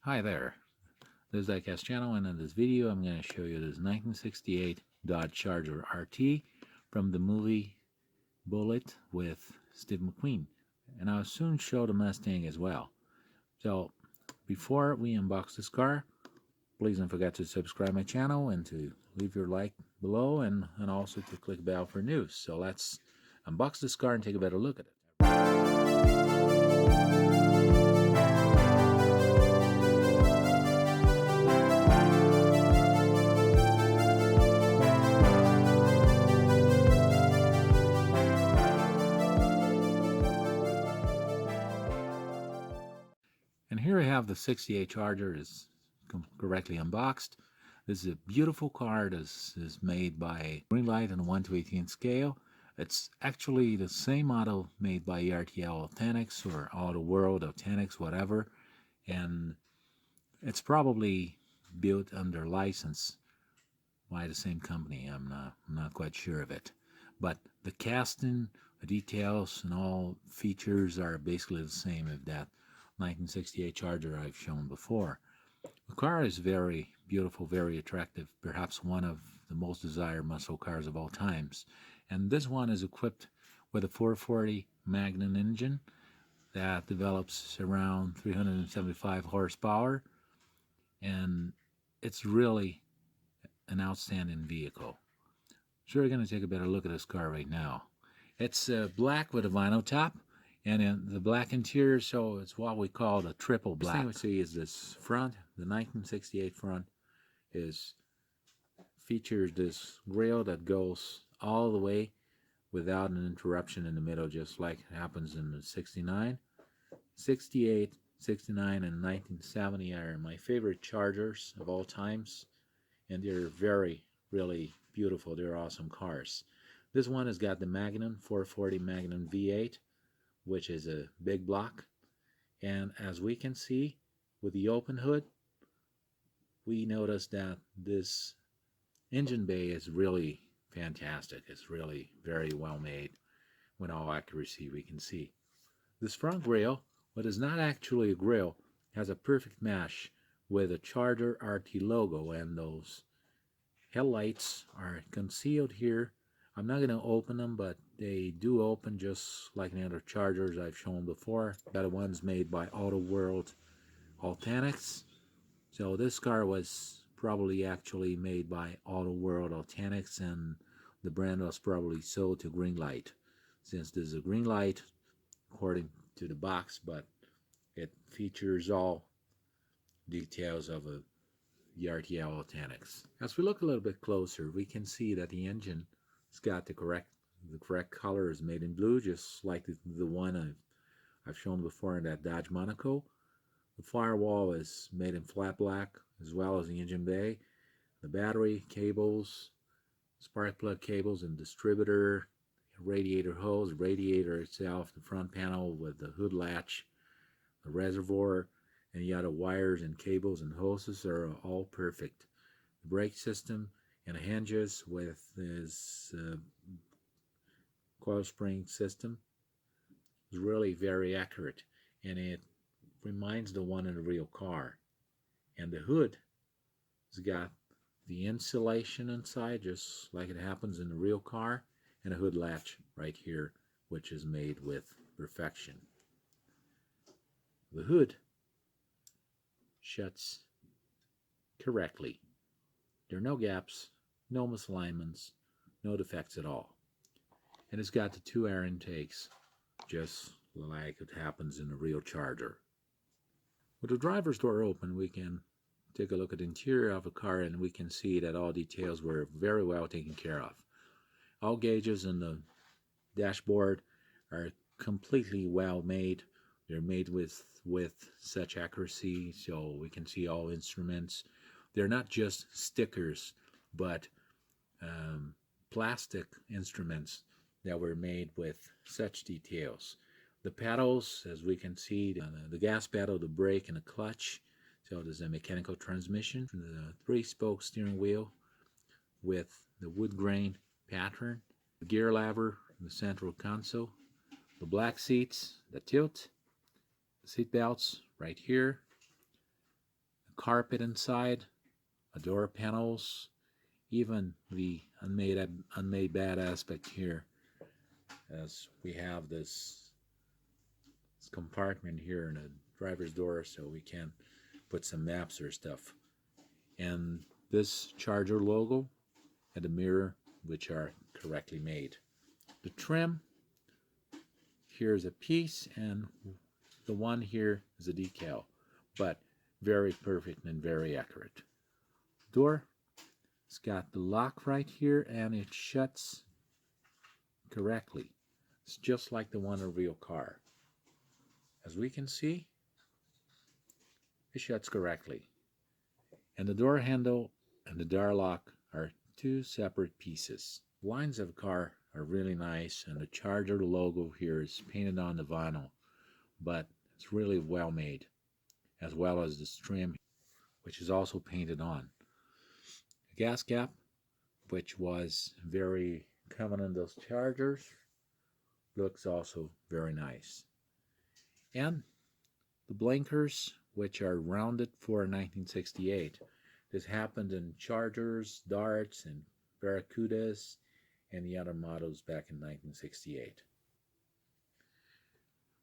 Hi there, this is Diecast channel, and in this video I'm going to show you this 1968 Dodge Charger RT from the movie Bullitt with Steve McQueen, and I'll soon show the Mustang as well. So before we unbox this car, please don't forget to subscribe my channel and to leave your like below, and also to click bell for news. So let's unbox this car and take a better look at it. And here I have the 68 Charger is correctly unboxed. This is a beautiful car. This is made by Greenlight on a 1/18 scale. It's actually the same model made by ERTL Authentics or Auto World Authentics, whatever. And it's probably built under license by the same company. I'm not quite sure of it. But the casting, the details, and all features are basically the same as that 1968 Charger I've shown before. The car is very beautiful, very attractive, perhaps one of the most desired muscle cars of all times. And this one is equipped with a 440 Magnum engine that develops around 375 horsepower, and it's really an outstanding vehicle. So we're going to take a better look at this car right now. It's black with a vinyl top, and in the black interior, so it's what we call the triple black. The thing we see is this front, the 1968 front, features this grille that goes all the way without an interruption in the middle, just like it happens in the 69. 68, 69, and 1970 are my favorite Chargers of all times, and they're really beautiful. They're awesome cars. This one has got the Magnum 440 Magnum V8, which is a big block, and as we can see with the open hood, we notice that this engine bay is really fantastic. It's really very well made with all accuracy we can see. This front grille, what is not actually a grille, has a perfect match with a Charger RT logo, and those headlights are concealed here. I'm not going to open them, but they do open just like the other Chargers I've shown before. Got the ones made by Auto World Authentics. So this car was probably actually made by Auto World Authentics, and the brand was probably sold to Greenlight, since this is a Greenlight according to the box, but it features all details of a ERTL Authentics. As we look a little bit closer, we can see that the engine has got the correct color, is made in blue, just like the one I've shown before in that Dodge Monaco. The firewall is made in flat black, as well as the engine bay. The battery cables, spark plug cables, and distributor, radiator hose, radiator itself, the front panel with the hood latch, the reservoir, and the other wires and cables and hoses are all perfect. The brake system and the hinges with this coil spring system is really very accurate, and it reminds the one in the real car. And the hood has got the insulation inside, just like it happens in the real car, and a hood latch right here, which is made with perfection. The hood shuts correctly. There are no gaps, no misalignments, no defects at all. And it's got the two air intakes, just like it happens in the real Charger. With the driver's door open, we can take a look at the interior of the car, and we can see that all details were very well taken care of. All gauges in the dashboard are completely well made. They're made with such accuracy, so we can see all instruments. They're not just stickers, but plastic instruments that were made with such details. The pedals, as we can see, the gas pedal, the brake, and the clutch. So there's a mechanical transmission. The 3-spoke steering wheel with the wood grain pattern. The gear lever, the central console. The black seats, the tilt. The seat belts right here. carpet inside, the door panels, even the unmade bad aspect here, as we have this compartment here in the driver's door so we can put some maps or stuff. And this charger logo and the mirror, which are correctly made. The trim, here's a piece, and the one here is a decal, but very perfect and very accurate. Door, it's got the lock right here, and it shuts correctly. It's just like the one in a real car. As we can see, it shuts correctly. And the door handle and the door lock are two separate pieces. Lines of the car are really nice, and the charger logo here is painted on the vinyl, but it's really well made, as well as the trim, which is also painted on. The gas cap, which was very common in those chargers, looks also very nice. And the blinkers, which are rounded for 1968. This happened in Chargers, Darts, and Barracudas, and the other models back in 1968.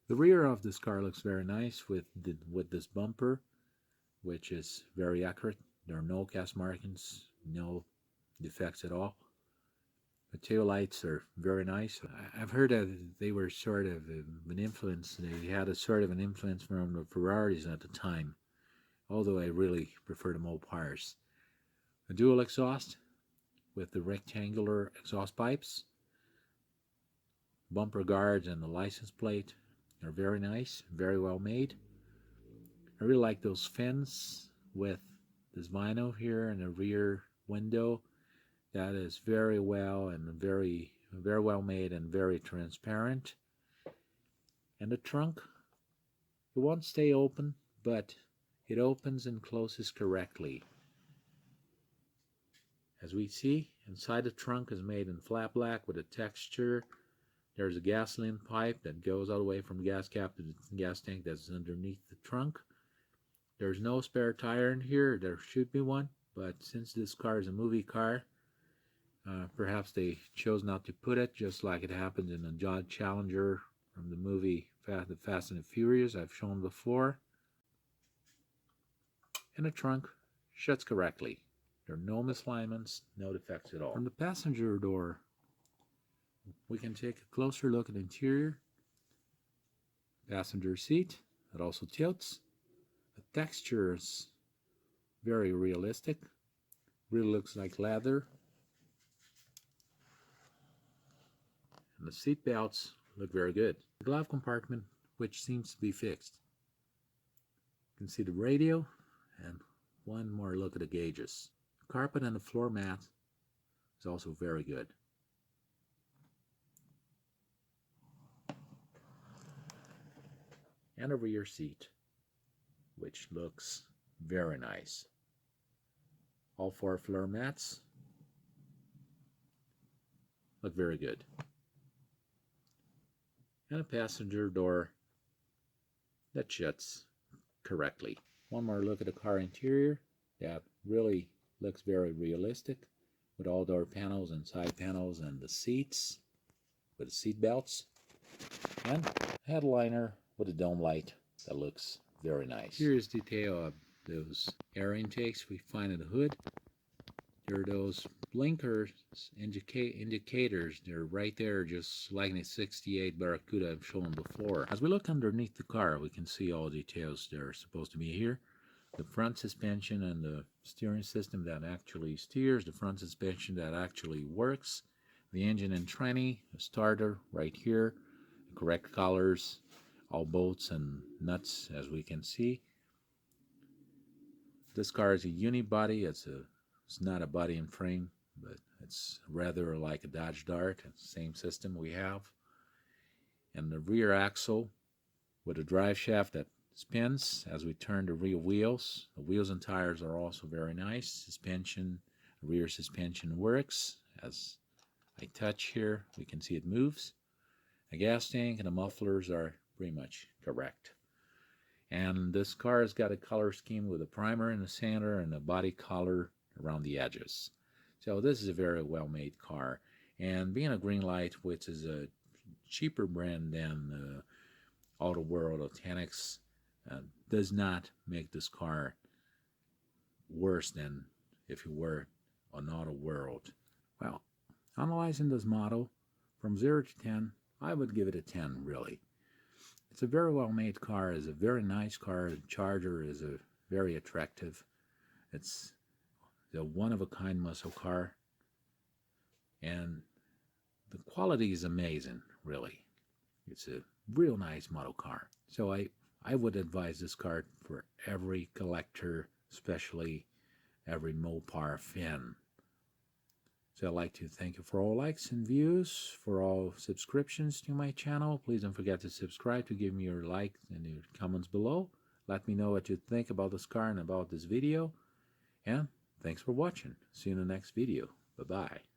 The rear of this car looks very nice with this bumper, which is very accurate. There are no cast markings, no defects at all. The tail lights are very nice. I've heard that they were sort of an influence. They had a sort of an influence from the Ferraris at the time, although I really prefer the Mopars. A dual exhaust with the rectangular exhaust pipes, bumper guards, and the license plate are very nice, very well made. I really like those fins with this vinyl here in the rear window. That is very well and very well made and very transparent. And the trunk, it won't stay open, but it opens and closes correctly. As we see, inside the trunk is made in flat black with a texture. There's a gasoline pipe that goes all the way from the gas cap to the gas tank that's underneath the trunk. There's no spare tire in here. There should be one, but since this car is a movie car, perhaps they chose not to put it, just like it happened in the Dodge Challenger from the movie The Fast and the Furious I've shown before. And the trunk shuts correctly. There are no misalignments, no defects at all. From the passenger door, we can take a closer look at the interior. Passenger seat, it also tilts. The texture is very realistic. Really looks like leather. And the seat belts look very good. The glove compartment, which seems to be fixed. You can see the radio, and one more look at the gauges. The carpet and the floor mat is also very good. And a rear seat, which looks very nice. All four floor mats look very good. And a passenger door that shuts correctly. One more look at the car interior. That really looks very realistic, with all door panels and side panels and the seats with the seat belts, and a headliner with a dome light that looks very nice. Here is detail of those air intakes we find in the hood. There are those blinkers, indicators. They're right there, just like in the 68 Barracuda I've shown before. As we look underneath the car, we can see all details that are supposed to be here. The front suspension and the steering system that actually steers, the front suspension that actually works, the engine and tranny, the starter right here, the correct colors, all bolts and nuts as we can see. This car is a unibody. It's not a body and frame, but it's rather like a Dodge Dart. It's the same system we have. And the rear axle with a drive shaft that spins as we turn the rear wheels. The wheels and tires are also very nice. Suspension, rear suspension works. As I touch here, we can see it moves. The gas tank and the mufflers are pretty much correct. And this car has got a color scheme with a primer in the center and a body color around the edges. So this is a very well-made car. And being a Greenlight, which is a cheaper brand than Auto World Authentics, does not make this car worse than if you were on Auto World. Well, analyzing this model from 0 to 10, I would give it a 10, really. It's a very well-made car. It's a very nice car. The Charger is a very attractive. It's a one-of-a-kind muscle car. And the quality is amazing, really. It's a real nice model car. So I would advise this car for every collector, especially every Mopar fan. So I'd like to thank you for all likes and views, for all subscriptions to my channel. Please don't forget to subscribe, to give me your likes and your comments below. Let me know what you think about this car and about this video. And thanks for watching. See you in the next video. Bye-bye.